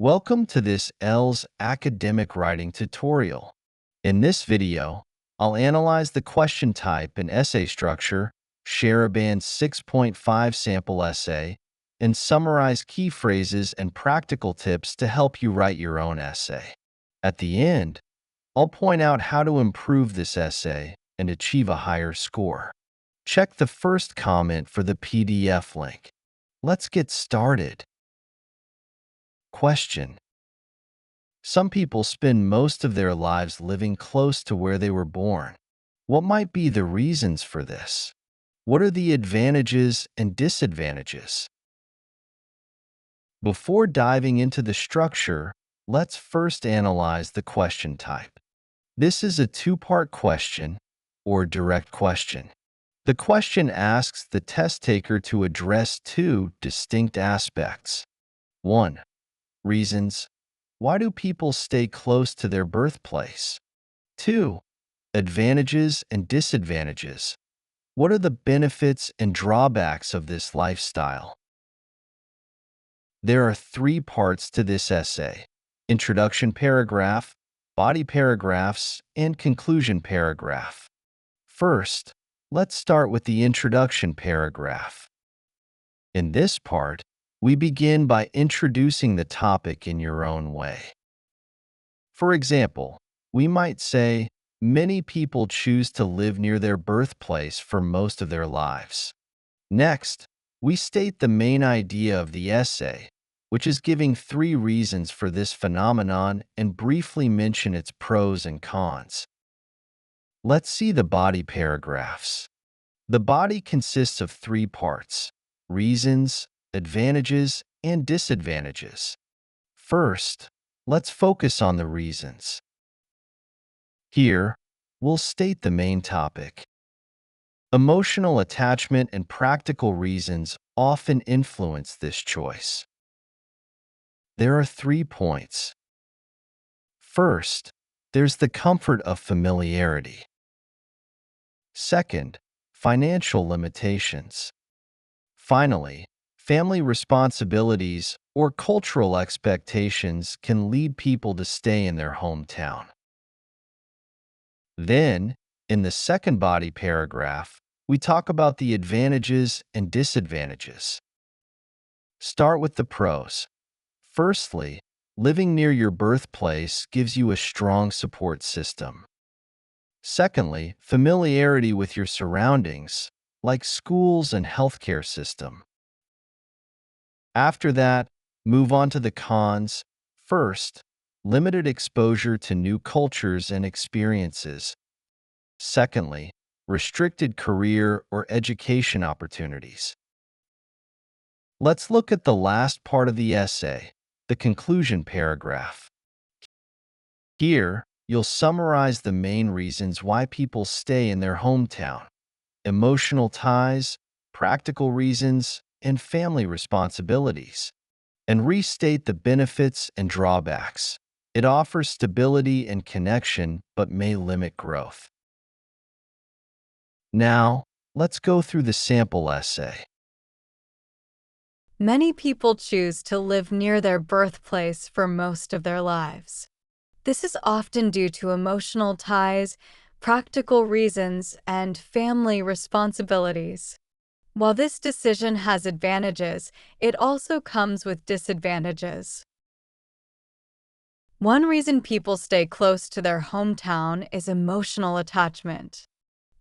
Welcome to this IELTS academic writing tutorial. In this video, I'll analyze the question type and essay structure, share a band 6.5 sample essay, and summarize key phrases and practical tips to help you write your own essay. At the end, I'll point out how to improve this essay and achieve a higher score. Check the first comment for the PDF link. Let's get started. Question. Some people spend most of their lives living close to where they were born. What might be the reasons for this? What are the advantages and disadvantages? Before diving into the structure, let's first analyze the question type. This is a two-part question, or direct question. The question asks the test taker to address two distinct aspects. 1. Reasons. Why do people stay close to their birthplace? 2. Advantages and disadvantages. What are the benefits and drawbacks of this lifestyle? There are three parts to this essay: introduction paragraph, body paragraphs, and conclusion paragraph. First, let's start with the introduction paragraph. In this part, we begin by introducing the topic in your own way. For example, we might say, many people choose to live near their birthplace for most of their lives. Next, we state the main idea of the essay, which is giving three reasons for this phenomenon and briefly mention its pros and cons. Let's see the body paragraphs. The body consists of three parts: reasons, advantages, and disadvantages. First, let's focus on the reasons. Here, we'll state the main topic. Emotional attachment and practical reasons often influence this choice. There are 3 points. First, there's the comfort of familiarity. Second, financial limitations. Finally, family responsibilities or cultural expectations can lead people to stay in their hometown. Then, in the second body paragraph, we talk about the advantages and disadvantages. Start with the pros. Firstly, living near your birthplace gives you a strong support system. Secondly, familiarity with your surroundings, like schools and healthcare system. After that, move on to the cons. First, limited exposure to new cultures and experiences. Secondly, restricted career or education opportunities. Let's look at the last part of the essay, the conclusion paragraph. Here, you'll summarize the main reasons why people stay in their hometown: emotional ties, practical reasons, and family responsibilities, and restate the benefits and drawbacks. It offers stability and connection, but may limit growth. Now, let's go through the sample essay. Many people choose to live near their birthplace for most of their lives. This is often due to emotional ties, practical reasons, and family responsibilities. While this decision has advantages, it also comes with disadvantages. One reason people stay close to their hometown is emotional attachment.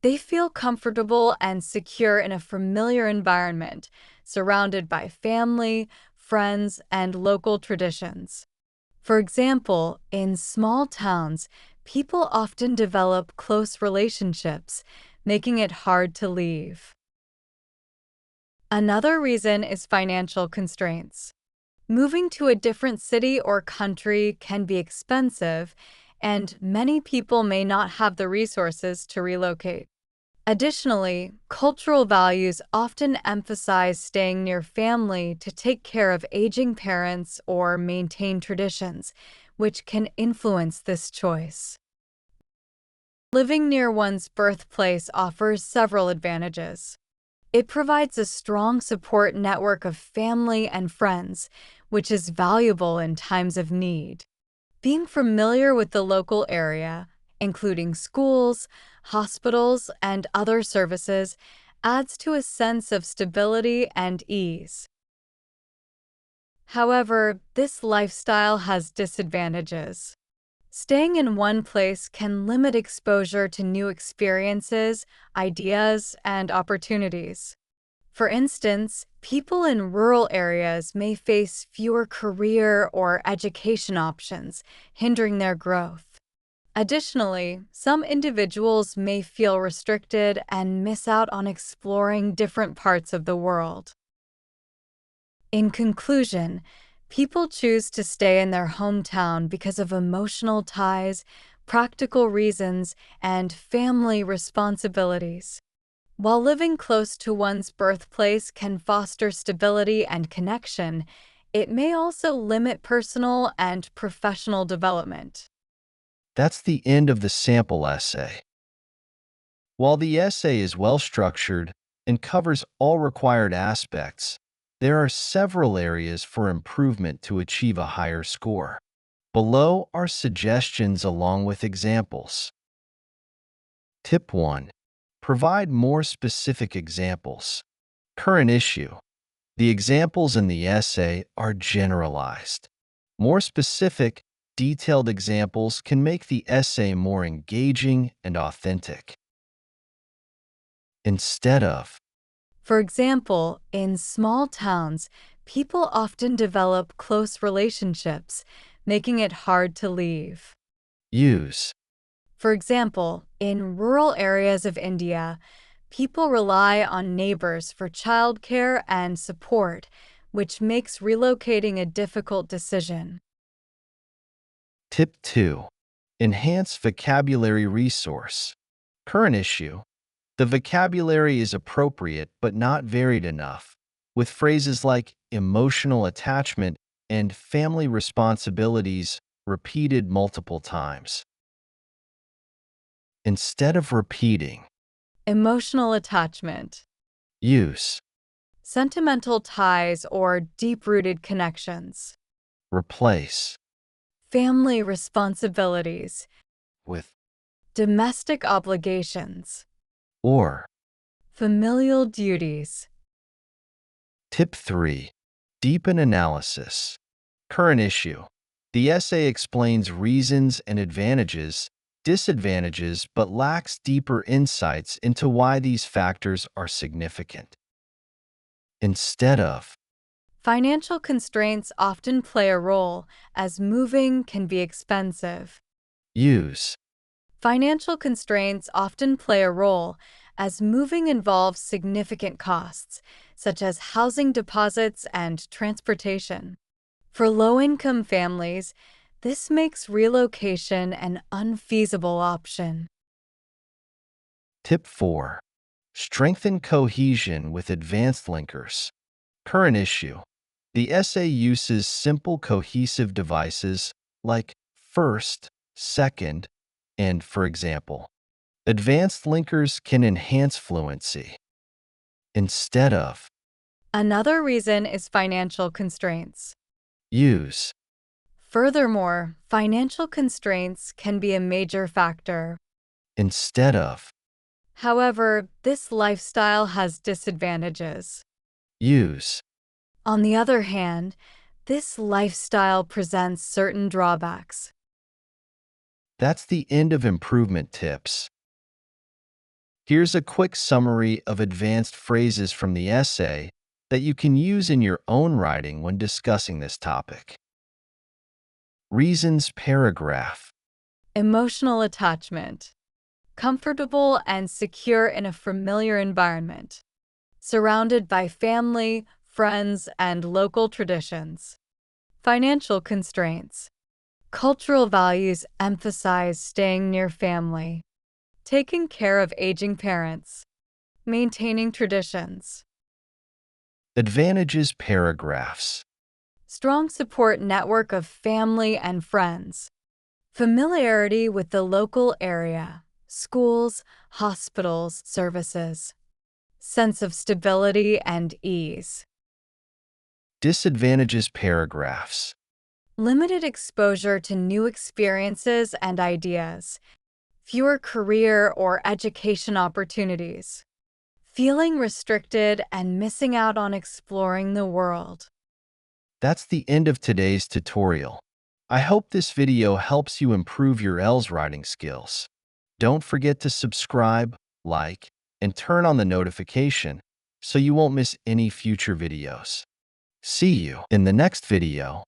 They feel comfortable and secure in a familiar environment, surrounded by family, friends, and local traditions. For example, in small towns, people often develop close relationships, making it hard to leave. Another reason is financial constraints. Moving to a different city or country can be expensive, and many people may not have the resources to relocate. Additionally, cultural values often emphasize staying near family to take care of aging parents or maintain traditions, which can influence this choice. Living near one's birthplace offers several advantages. It provides a strong support network of family and friends, which is valuable in times of need. Being familiar with the local area, including schools, hospitals, and other services, adds to a sense of stability and ease. However, this lifestyle has disadvantages. Staying in one place can limit exposure to new experiences, ideas, and opportunities. For instance, people in rural areas may face fewer career or education options, hindering their growth. Additionally, some individuals may feel restricted and miss out on exploring different parts of the world. In conclusion, people choose to stay in their hometown because of emotional ties, practical reasons, and family responsibilities. While living close to one's birthplace can foster stability and connection, it may also limit personal and professional development. That's the end of the sample essay. While the essay is well structured and covers all required aspects, there are several areas for improvement to achieve a higher score. Below are suggestions along with examples. Tip 1. Provide more specific examples. Current issue. The examples in the essay are generalized. More specific, detailed examples can make the essay more engaging and authentic. Instead of, For example, in small towns, people often develop close relationships, making it hard to leave. use. For example, in rural areas of India, people rely on neighbors for childcare and support, which makes relocating a difficult decision. Tip 2. Enhance vocabulary resource. Current issue. The vocabulary is appropriate but not varied enough, with phrases like emotional attachment and family responsibilities repeated multiple times. Instead of repeating, Emotional attachment, use. sentimental ties or deep-rooted connections, Replace family responsibilities, with domestic obligations, or. familial duties. Tip 3. Deepen analysis. Current issue. The essay explains reasons and disadvantages, but lacks deeper insights into why these factors are significant. Instead of, Financial constraints often play a role, as moving can be expensive. use. Financial constraints often play a role, as moving involves significant costs, such as housing deposits and transportation. For low-income families, this makes relocation an unfeasible option. Tip 4. Strengthen cohesion with advanced linkers. Current issue. The essay uses simple cohesive devices like first, second, and for example. Advanced linkers can enhance fluency. Instead of, Another reason is financial constraints. use. Furthermore, financial constraints can be a major factor. Instead of, However, this lifestyle has disadvantages. use. On the other hand, this lifestyle presents certain drawbacks. That's the end of improvement tips. Here's a quick summary of advanced phrases from the essay that you can use in your own writing when discussing this topic. Reasons paragraph. Emotional attachment. Comfortable and secure in a familiar environment. Surrounded by family, friends, and local traditions. Financial constraints. Cultural values emphasize staying near family. Taking care of aging parents. Maintaining traditions. Advantages paragraphs. Strong support network of family and friends. Familiarity with the local area, schools, hospitals, services. sense of stability and ease. Disadvantages paragraphs. Limited exposure to new experiences and ideas. Fewer career or education opportunities. Feeling restricted and missing out on exploring the world. That's the end of today's tutorial. I hope this video helps you improve your IELTS writing skills. Don't forget to subscribe, like, and turn on the notification so you won't miss any future videos. See you in the next video.